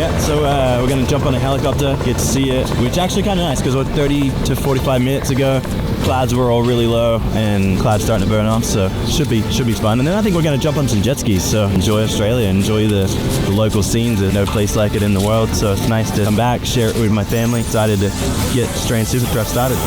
Yeah, so we're going to jump on a helicopter, get to see it, which is actually kind of nice because 30 to 45 minutes ago, clouds were all really low and clouds starting to burn off, so should be fun. And then I think we're going to jump on some jet skis, so enjoy Australia, enjoy the local scenes. There's no place like it in the world, so it's nice to come back, share it with my family. Excited to get Australian Supercross started.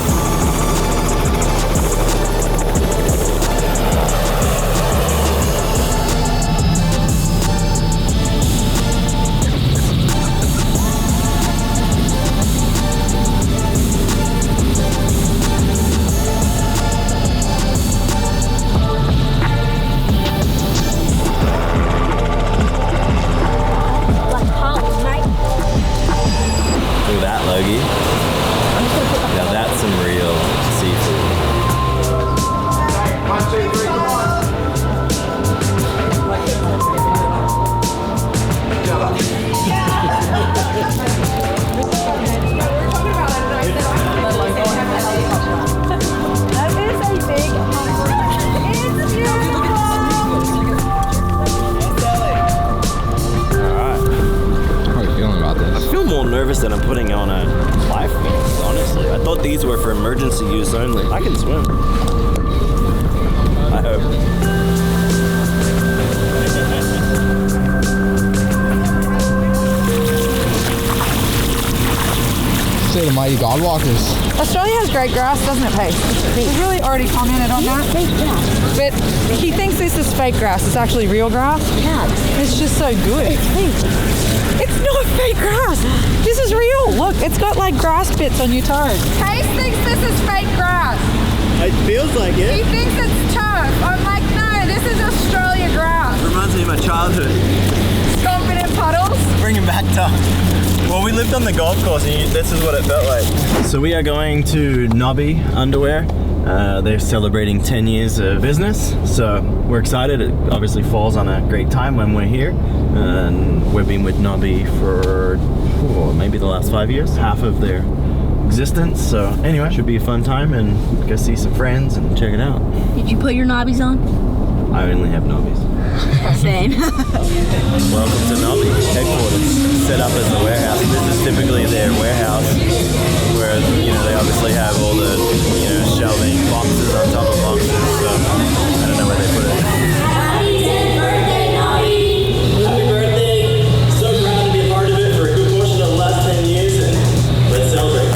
Now that's some real seafood. 1, 2, 3, come on. That is a big It's beautiful. Alright. How are you feeling about this? I feel more nervous than I'm putting on a life vest, honestly. I thought these were for emergency use only. I can swim. I hope. Say the mighty Godwalkers. Australia has great grass, doesn't it, Pace? We've really already commented on that. But he thinks this is fake grass. It's actually real grass. Yeah. It's just so good. It's fake. It's not fake grass. This is real. Look, it's got like grass bits on your toes. Pace thinks this is fake grass. It feels like He it. thinks it's turf. I'm like, no, this is Australia grass. Reminds me of my childhood. Stomping in puddles. Bringing back time. Well, we lived on the golf course and this is what it felt like. So we are going to Knobby Underwear. They're celebrating 10 years of business, so we're excited. It obviously falls on a great time when we're here. And we've been with Knobby for maybe the last 5 years, half of their existence. So anyway, should be a fun time and go see some friends and check it out. Did you put your knobbies on? I only have Knobbies. Same. Welcome to Knobby headquarters, set up as a warehouse. This is typically their warehouse, where they obviously have all the shelving, boxes on top of boxes. So I don't know where they put it. Happy 10th birthday, Knobby! Happy birthday! So proud to be a part of it for a good portion of the last 10 years, and let's celebrate.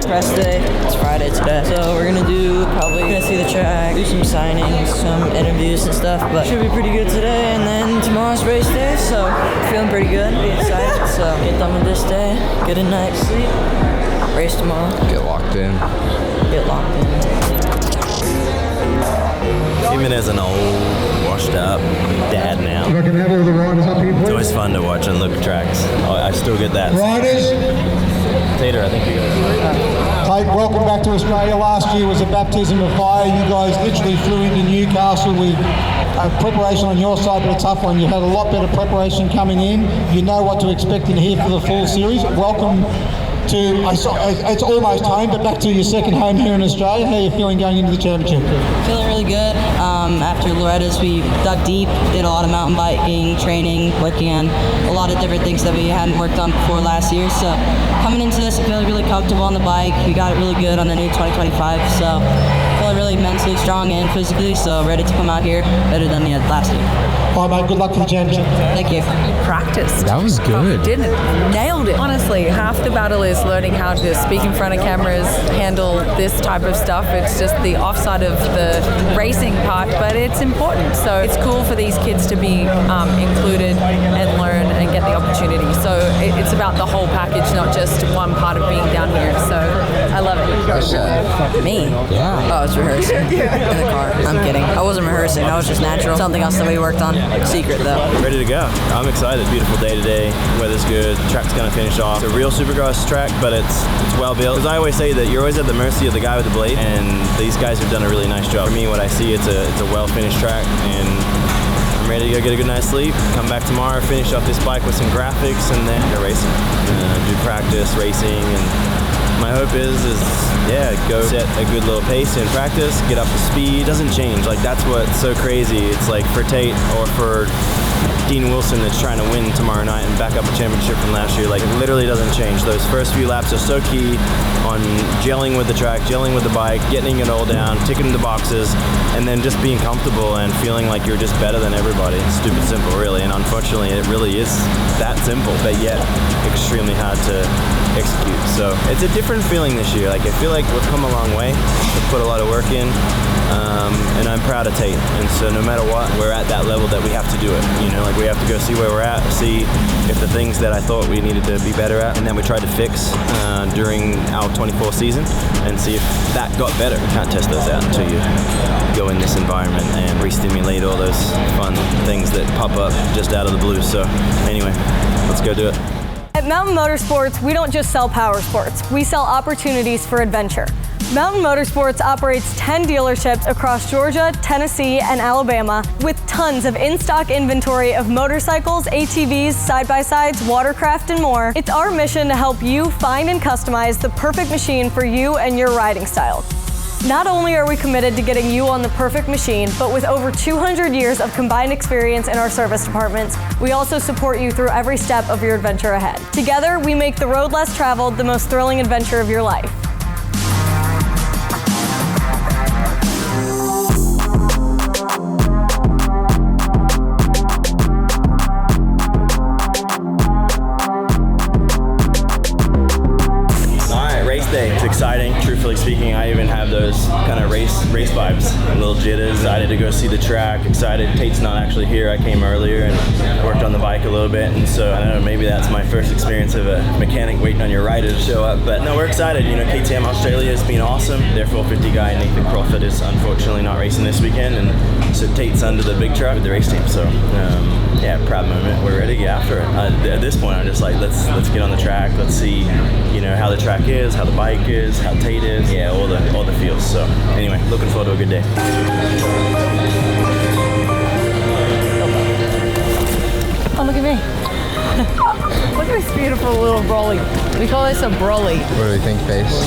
Press day. It's Friday today, so we're gonna see the track, do some signings, some interviews and stuff, but should be pretty good today. And then tomorrow's race day, so feeling pretty good, be excited. So get done with this day, get a night's sleep, race tomorrow. Get locked in. Get locked in. Even as an old, washed up dad now, If I can have all the riders up here, it's please. always fun to watch and look at tracks. I still get that. Riders, Tater, I think you got it. Tate, welcome back to Australia. Last year was a baptism of fire. You guys literally flew into Newcastle with preparation on your side, but a tough one. You had a lot better preparation coming in. You know what to expect in here for the full series. Welcome to, it's almost home, but back to your second home here in Australia. How are you feeling going into the championship? Feeling really good. After Loretta's, we dug deep, did a lot of mountain biking, training, working on a lot of different things that we hadn't worked on before last year. So coming into this, I feel really comfortable on the bike. We got it really good on the new 2025. So feeling really mentally strong and physically, so ready to come out here better than the last year. All right, mate, good luck for the championship. Thank you. Practiced. That was good. Didn't it? Nailed it. Honestly, half the battle is learning how to speak in front of cameras, handle this type of stuff. It's just the offside of the racing part, but it's important. So it's cool for these kids to be included and learn and get the opportunity. So it's about the whole package, not just one part of being down here. So I love it. Me? Yeah. Oh, I was rehearsing in the car. I'm kidding. I wasn't rehearsing. That was just natural. Something else that we worked on. Secret, though. Ready to go. I'm excited. Beautiful day today. Weather's good. Track's gonna finish off. It's a real Supercross track, but it's well built. Because I always say that you're always at the mercy of the guy with the blade, and these guys have done a really nice job. For me, what I see, it's a well-finished track, and I'm ready to go get a good night's sleep. Come back tomorrow, finish off this bike with some graphics, and then go racing. Do practice racing, and my hope is go set a good little pace in practice, get up to speed. Doesn't change. Like, that's what's so crazy. It's like for Tate or for Dean Wilson that's trying to win tomorrow night and back up a championship from last year. Like, it literally doesn't change. Those first few laps are so key on gelling with the track, gelling with the bike, getting it all down, ticking the boxes, and then just being comfortable and feeling like you're just better than everybody. It's stupid simple, really, and unfortunately it really is that simple, but yet extremely hard to execute. So it's a different feeling this year. Like, I feel like we've come a long way. We've put a lot of work in, and I'm proud of Tate. And so no matter what, we're at that level that we have to do it. You know, like, we have to go see where we're at, see if the things that I thought we needed to be better at and then we tried to fix during our 24 season, and see if that got better. You can't test those out until you go in this environment and re-stimulate all those fun things that pop up just out of the blue. So anyway, let's go do it. At Mountain Motorsports, we don't just sell power sports, we sell opportunities for adventure. Mountain Motorsports operates 10 dealerships across Georgia, Tennessee, and Alabama with tons of in-stock inventory of motorcycles, ATVs, side-by-sides, watercraft, and more. It's our mission to help you find and customize the perfect machine for you and your riding style. Not only are we committed to getting you on the perfect machine, but with over 200 years of combined experience in our service departments, we also support you through every step of your adventure ahead. Together, we make the road less traveled the most thrilling adventure of your life. It's exciting. Truthfully speaking, I even have those kind of race vibes, little jitters. Excited to go see the track. Excited. Tate's not actually here. I came earlier and worked on the bike a little bit, and so I don't know. Maybe that's my first experience of a mechanic waiting on your rider to show up. But no, we're excited. You know, KTM Australia has been awesome. Their 450 guy Nathan Crawford is unfortunately not racing this weekend, and so Tate's under the big truck with the race team. So yeah, proud moment. We're ready to get after it. At this point, I'm just like, let's get on the track. Let's see, you know, how the track is, how the bike is, how Tate is. Yeah, all the feels. So anyway, looking forward to a good day. Oh, look at me. Look at this beautiful little brolly. We call this a brolly. What do you think, Face?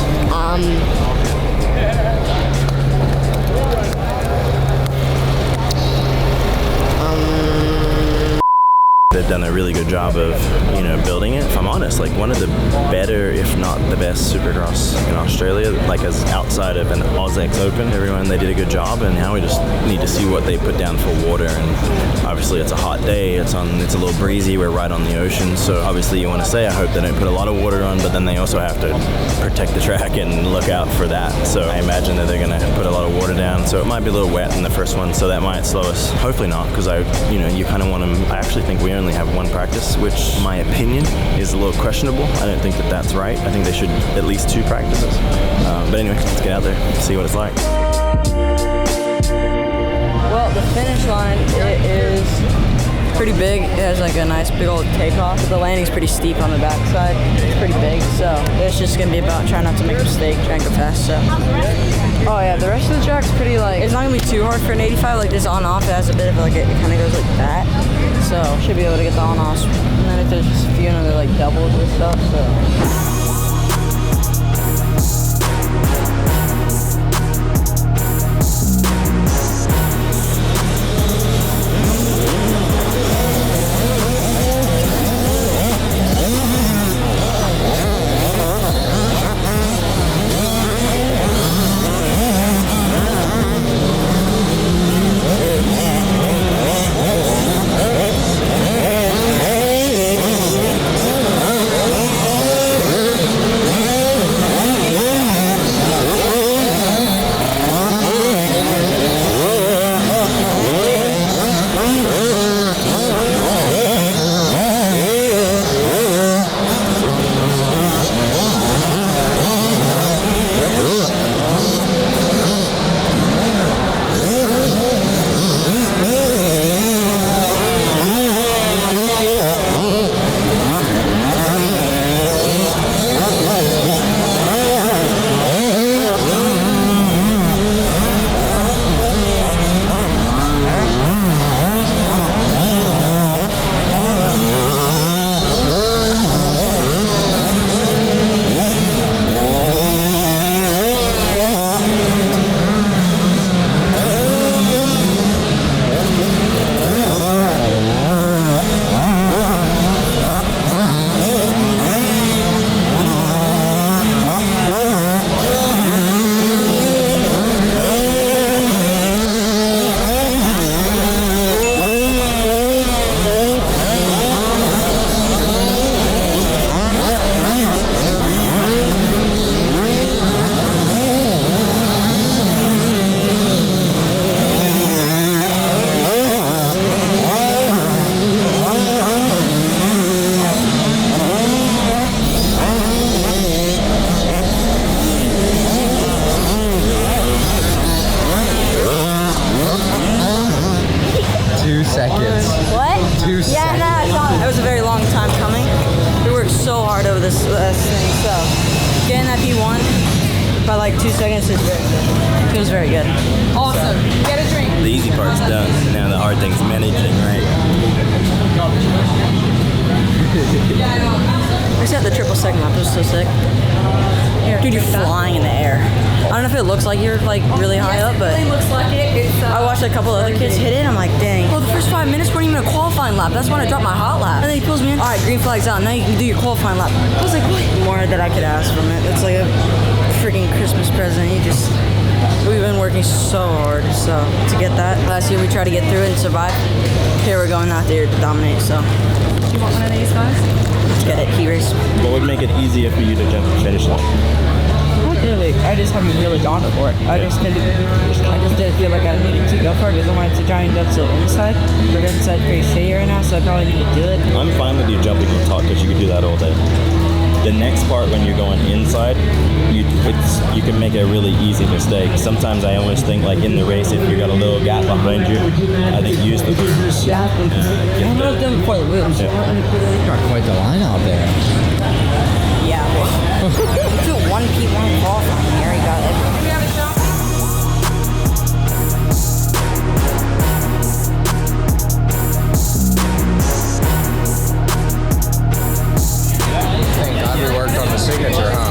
They've done a really good job of, you know, building it. If I'm honest, like, one of the better, if not the best Supercross in Australia, like, as outside of an AUSX Open. Everyone, they did a good job, and now we just need to see what they put down for water. And obviously it's a hot day, it's a little breezy, we're right on the ocean, so obviously you want to say, I hope they don't put a lot of water on, but then they also have to protect the track and look out for that. So I imagine that they're going to put a lot of water down, so it might be a little wet in the first one, so that might slow us. Hopefully not, because you kind of want to. I actually think we only have one practice, which my opinion is a little questionable. I don't think that that's right. I think they should at least 2 practices. But anyway, let's get out there, see what it's like. Well, the finish line, it is pretty big. It has like a nice big old takeoff. The landing's pretty steep on the backside. It's pretty big, so it's just gonna be about trying not to make a mistake, trying to go fast. So. Oh yeah, the rest of the track's pretty like, it's not gonna be too hard for an 85. Like this on-off, it has a bit of like, it kind of goes like that. So should be able to get the on-offs. And then if there's just a few other like doubles and stuff, so. seconds is very good. Feels very good. Awesome. Get a drink. The easy part's done. Now the hard thing's managing, right? I just had the triple second lap. It was so sick. Dude, you're flying in the air. I don't know if it looks like you're like really high up, but It looks like it. I watched a couple other kids hit it. I'm like, dang. Well, the first 5 minutes weren't even a qualifying lap. That's when I dropped my hot lap. And then he pulls me in. All right, green flag's out. Now you can do your qualifying lap. I was like, what? More that I could ask from it. It's like a freaking Christmas present. We've been working so hard, so to get that. Last year we tried to get through it and survive. Here we're going out there to dominate. So. Do you want one of these guys? Let's get it. Heat race. What would make it easier for you to jump the finish line? Really, I just haven't really gone for it. I just didn't feel like I needed to go for it because I wanted to try and jump to the inside. But inside's pretty shitty right now, so I probably need to do it. I'm fine with you jumping on top because you could do that all day. The next part when you're going inside, you can make a really easy mistake. Sometimes I always think like in the race, if you got a little gap behind you, I think use the boots. I'm not done before the boots. Got quite the line out there. Yeah, well, you took 1 P1 qualifying here. You got it. Thank God we worked on the signature, huh?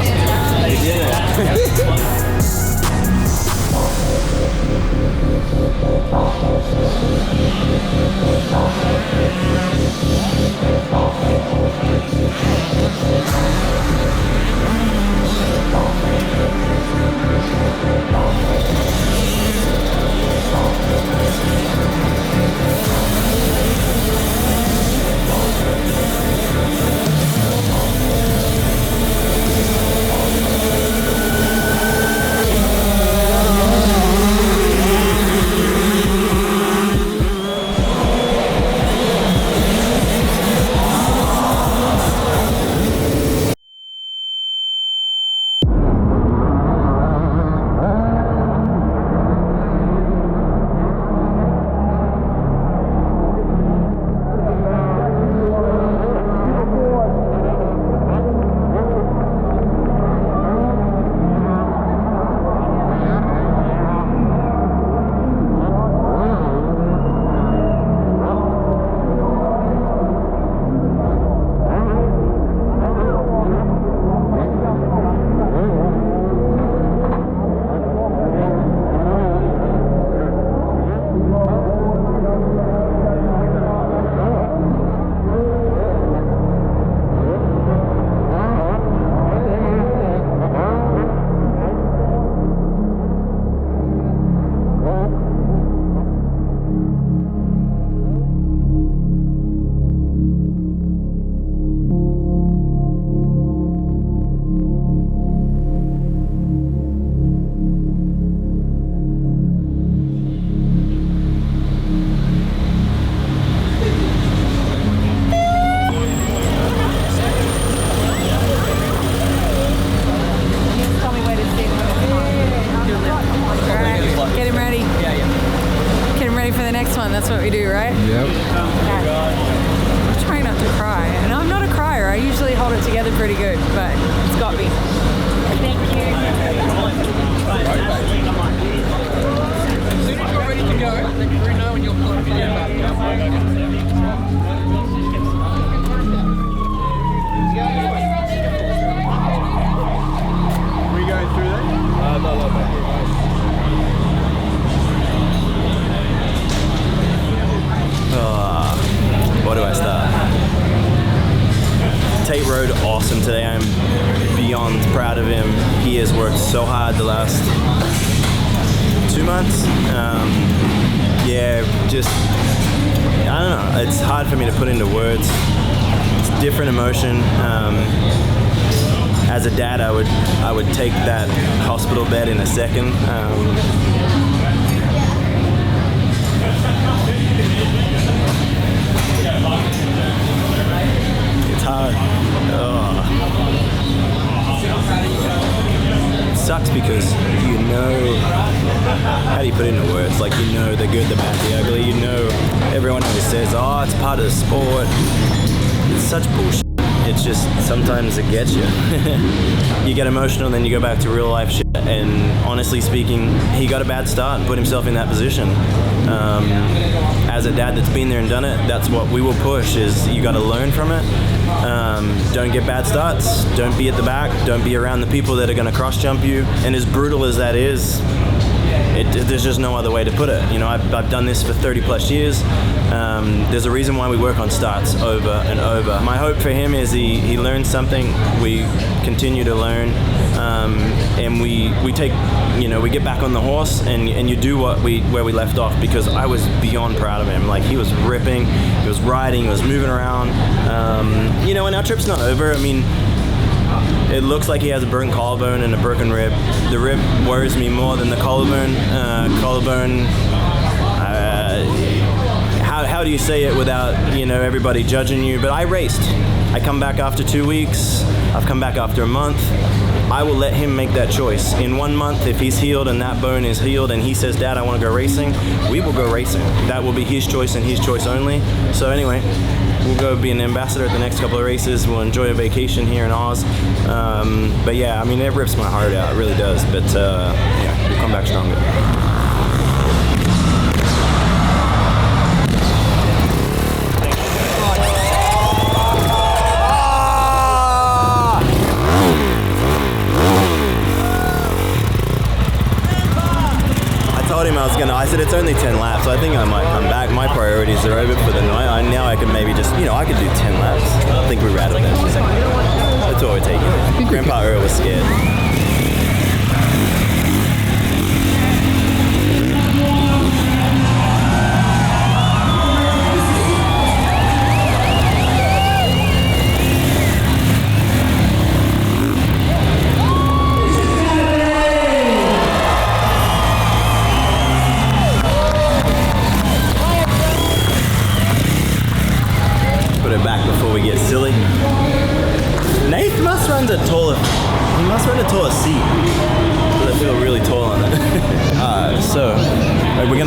That's what we do, right? Yep. I'm trying not to cry. And I'm not a crier. I usually hold it together pretty good, but it's got me. Thank you. As soon as you're ready to go, let me know and you'll put a video back. Were you going through that? No, back here, guys. Where do I start? Tate rode awesome today. I'm beyond proud of him. He has worked so hard the last 2 months. I don't know. It's hard for me to put into words. It's a different emotion. As a dad, I would take that hospital bed in a second. It's hard. It sucks because you know, how do you put it into words? Like, you know the good, the bad, the ugly. You know, everyone always says, oh, it's part of the sport. It's such bullshit. it's just sometimes it gets you. You get emotional, and then you go back to real life shit. And honestly speaking, he got a bad start and put himself in that position. As a dad that's been there and done it, that's what we will push, is you got to learn from it. Don't get bad starts. Don't be at the back. Don't be around the people that are going to cross jump you. And as brutal as that is, there's just no other way to put it. You know, I've done this for 30 plus years. There's a reason why we work on starts over and over. My hope for him is he learns something. We continue to learn, and we take, you know, we get back on the horse and you do where we left off, because I was beyond proud of him. Like, he was ripping, he was riding, he was moving around. You know, and our trip's not over. I mean, it looks like he has a broken collarbone and a broken rib. The rib worries me more than the collarbone. How do you say it without, you know, everybody judging you? But I raced. I come back after 2 weeks. I've come back after a month. I will let him make that choice. In 1 month, if he's healed and that bone is healed and he says, Dad, I want to go racing, we will go racing. That will be his choice and his choice only. So anyway, we'll go be an ambassador at the next couple of races. We'll enjoy a vacation here in Oz. But yeah, I mean, it rips my heart out. It really does. But yeah, we'll come back stronger. I said it's only 10 laps. I think I might come back. My priorities are over for the night. Now I can maybe just, you know, I could do 10 laps. I think we're out of there. That's what we're taking. Grandpa Earl was scared.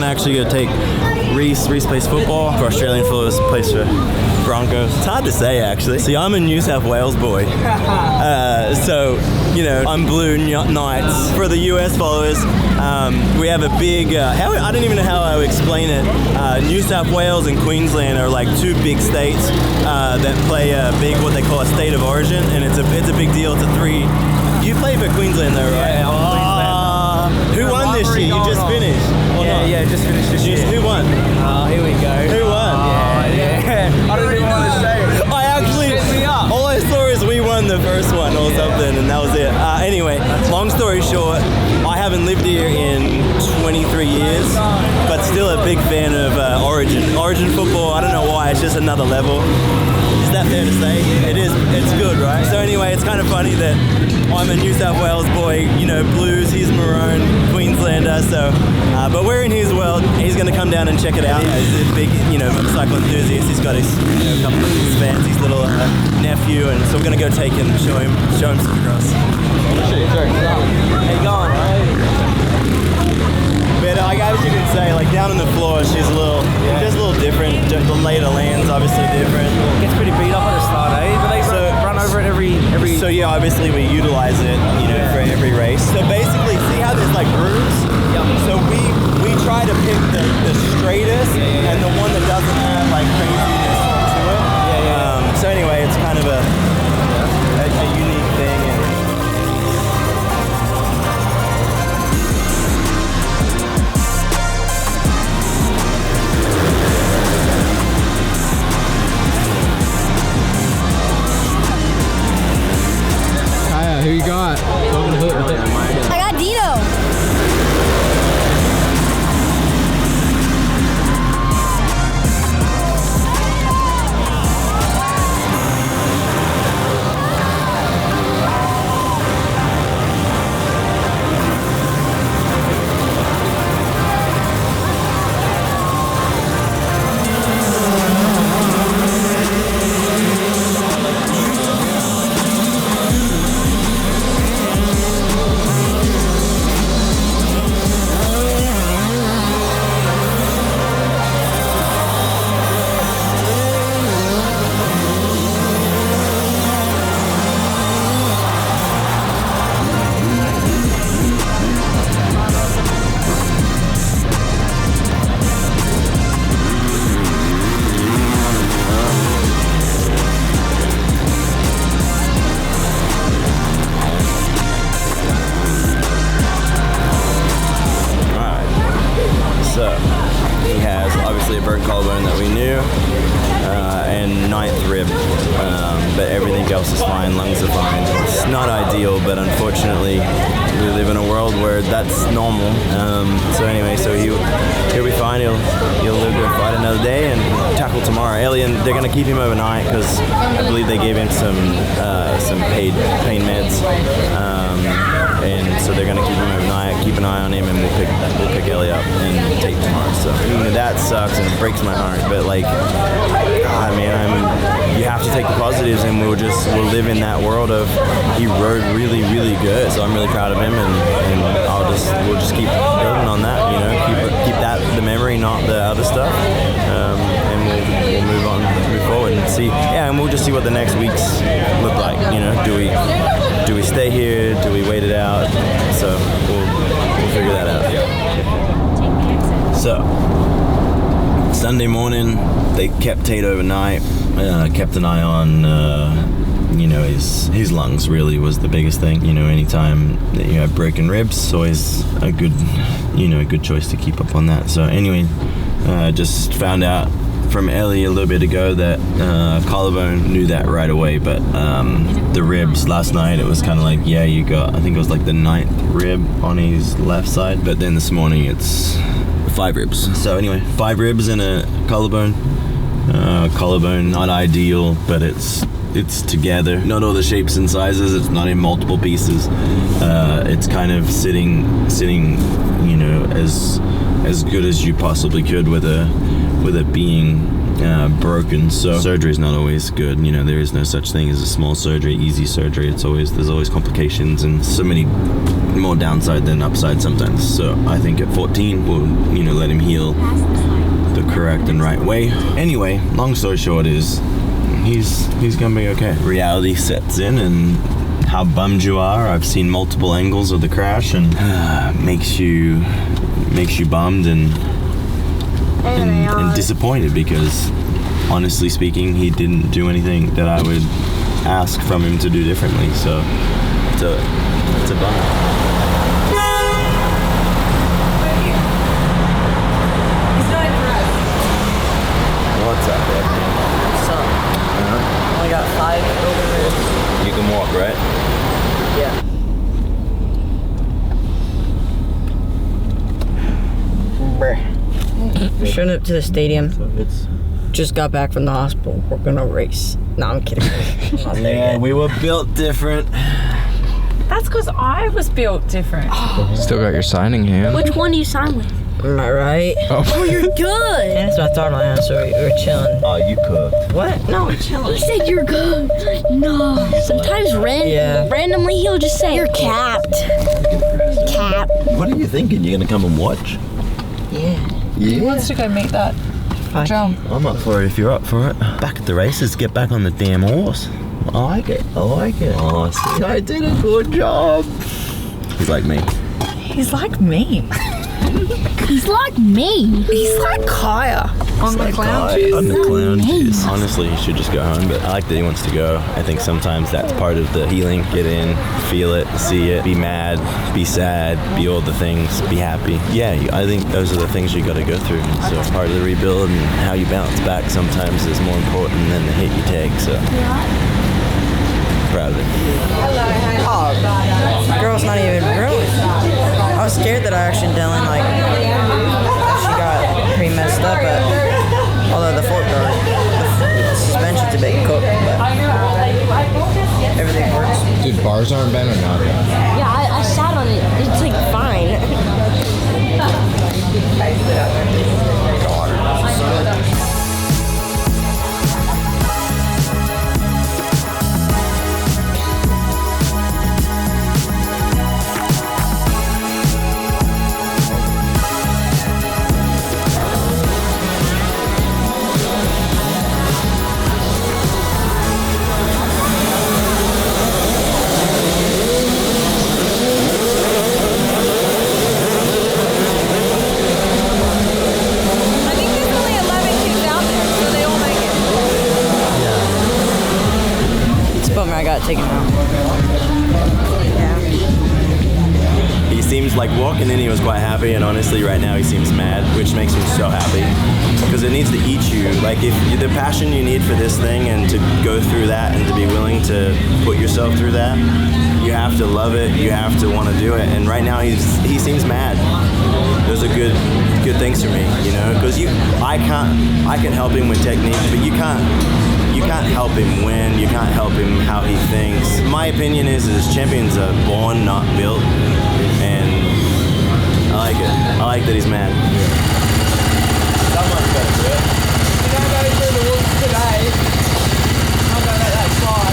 Actually going to take Reese plays football for Australian Floors, plays for Broncos. It's hard to say, actually. See, I'm a New South Wales boy. So, you know, I'm Blue Knights. For the US followers, we have a big, I don't even know how I would explain it. New South Wales and Queensland are like two big states that play a big, what they call a state of origin, and it's a big deal. It's a three. You play for Queensland though, right? Yeah, who won this year? You just finished. Yeah, just finished this year. Who won? Here we go. Who won? Yeah. I don't even want to say it. I actually, all I saw is we won the first one or something, and that was it. Anyway, long story short, I haven't lived here in 23 years, but still a big fan of Origin football. I don't know why, it's just another level. Is that fair to say? It is. It's good, right? So anyway, it's kind of funny that I'm a New South Wales boy, you know, Blues, he's Maroon, Queenslander, so, but we're in his world. He's going to come down and check it out. He's a big, you know, motorcycle enthusiast. He's got his, you know, a couple of his fans, his little nephew, and so we're going to go take him and show him Supercross. How you going? But as you can say, like down on the floor, she's a little, just a little different. The later land's obviously different. Gets pretty beat up at the start, eh? But they run over it every. So yeah, obviously we utilize it, you know, for every race. So basically, see how there's like grooves? Yeah. So we try to pick the straightest and the one that doesn't have like craziness to it. So anyway, it's kind of a unique thing. Who you got? I got Dino. So he has obviously a burnt collarbone that we knew, and 9th rib, but everything else is fine. Lungs are fine. It's not ideal, but unfortunately we live in a world where that's normal. So anyway, so he'll be fine. He'll live to fight another day and tackle tomorrow. Ellie, and they're gonna keep him overnight because I believe they gave him some pain meds, and so they're gonna keep him overnight, keep an eye on him, and we'll pick Ellie up and Tate tomorrow. So that sucks and it breaks my heart, but like, God, man, you have to take the positives, and we'll live in that world of he rode really, really good. So I'm really proud of him, and we'll just keep building on that, you know, keep that the memory, not the other stuff, and we'll move forward and see. Yeah, and we'll just see what the next weeks look like. You know, do we stay here? Do we wait it out? So we'll figure that out. So Sunday morning, they kept Tate overnight. Kept an eye on, you know, his lungs really was the biggest thing. You know, anytime that you have broken ribs, it's always a good choice to keep up on that. So anyway, just found out from Ellie a little bit ago that collarbone, knew that right away, but the ribs last night, it was kind of like, yeah, you got, I think it was like the 9th rib on his left side, but then this morning it's 5 ribs. So anyway, 5 ribs and a collarbone. Collarbone, not ideal, but it's together. Not all the shapes and sizes. It's not in multiple pieces. It's kind of sitting, you know, as good as you possibly could with it being broken. So surgery is not always good. You know, there is no such thing as a small surgery, easy surgery. There's always complications and so many more downside than upside sometimes. So I think at 14 we'll, you know, let him heal the correct and right way. Anyway, long story short is he's gonna be okay. Reality sets in, and how bummed you are. I've seen multiple angles of the crash, and makes you bummed and disappointed, because honestly speaking, he didn't do anything that I would ask from him to do differently. So it's a bummer. What's up, babe? What's up? Only got 5 broken ribs. You can walk, right? Yeah. We're showing up to the stadium. Just got back from the hospital. We're gonna race. No, I'm kidding. Yeah, we were built different. That's because I was built different. Still got your signing hand. Which one do you sign with? Am I right? Oh, you're good. Yeah, that's what I thought on that, so we're chilling. Oh, you cooked. What? No, we're chilling. He said you're good. No. Sometimes randomly he'll just say you're capped. Cap. What are you thinking? You're gonna come and watch? Yeah. He wants to go meet that jump. I'm up for it if you're up for it. Back at the races, get back on the damn horse. I like it. Oh, see, I did a good job. He's like me. He's like me. He's like me. He's like Kaya on the clown juice. On the clown juice. Honestly, he should just go home, but I like that he wants to go. I think sometimes that's part of the healing. Get in, feel it, see it, be mad, be sad, be all the things, be happy. Yeah, I think those are the things you got to go through. And so part of the rebuild and how you bounce back sometimes is more important than the hit you take. So proud of it. Oh, the girl's not even ruined. I was scared that I accidentally, like, she got pretty messed up, but although the fork guard, the suspension's a bit cooked, but everything works. Dude, bars aren't bad or not? Yeah, I sat on it. It's like fine. Taken out. He seems like walking in, he was quite happy, and honestly right now he seems mad, which makes me so happy because it needs to eat you. Like if the passion you need for this thing and to go through that and to be willing to put yourself through that, you have to love it, you have to want to do it. And right now he seems mad. Those are good things for me, you know, because I can help him with technique, but you can't help him win, you can't help him how he thinks. My opinion is champions are born, not built, and I like it. I like that he's mad. Someone's got to do it. You don't go through the woods today. I'm going to let that slide.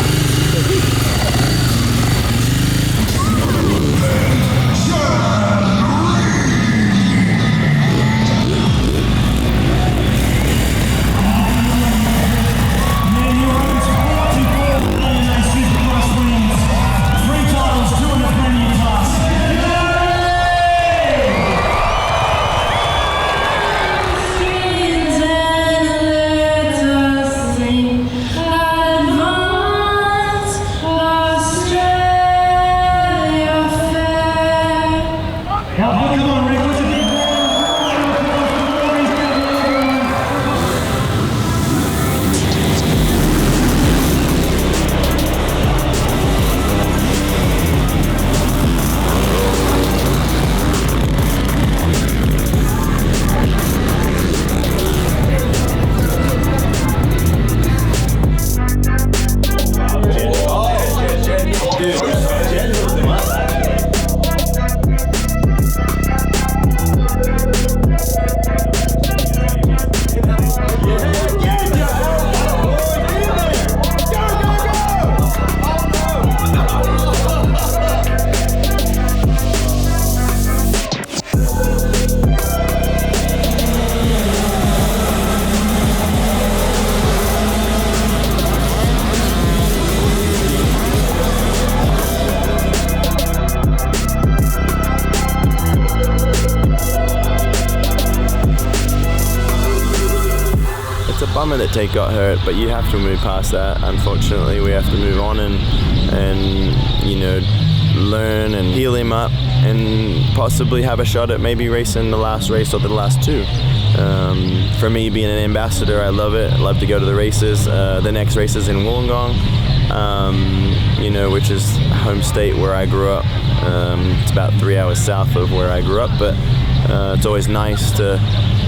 Bummer that Tate got hurt, but you have to move past that. Unfortunately, we have to move on and you know, learn and heal him up and possibly have a shot at maybe racing the last race or the last two. For me, being an ambassador, I love it. I love to go to the races. The next race is in Wollongong, you know, which is home state where I grew up. It's about 3 hours south of where I grew up, but it's always nice to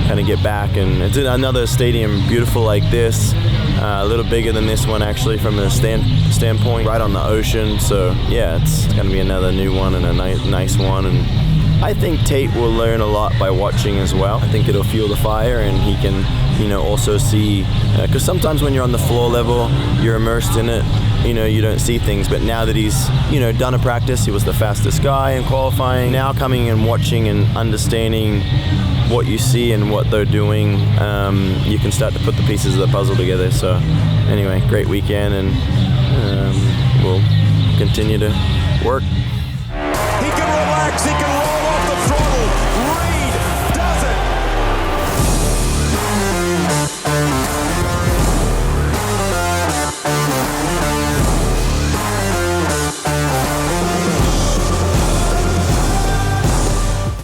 kind of get back, and it's another stadium beautiful like this, a little bigger than this one actually from a standpoint, right on the ocean. So yeah, it's going to be another new one and a nice one, and I think Tate will learn a lot by watching as well. I think it'll fuel the fire, and he can, you know, also see, because sometimes when you're on the floor level, you're immersed in it, you know, you don't see things, but now that he's, you know, done a practice, he was the fastest guy in qualifying, now coming and watching and understanding what you see and what they're doing, you can start to put the pieces of the puzzle together. So anyway, great weekend, and we'll continue to work. He can relax, he can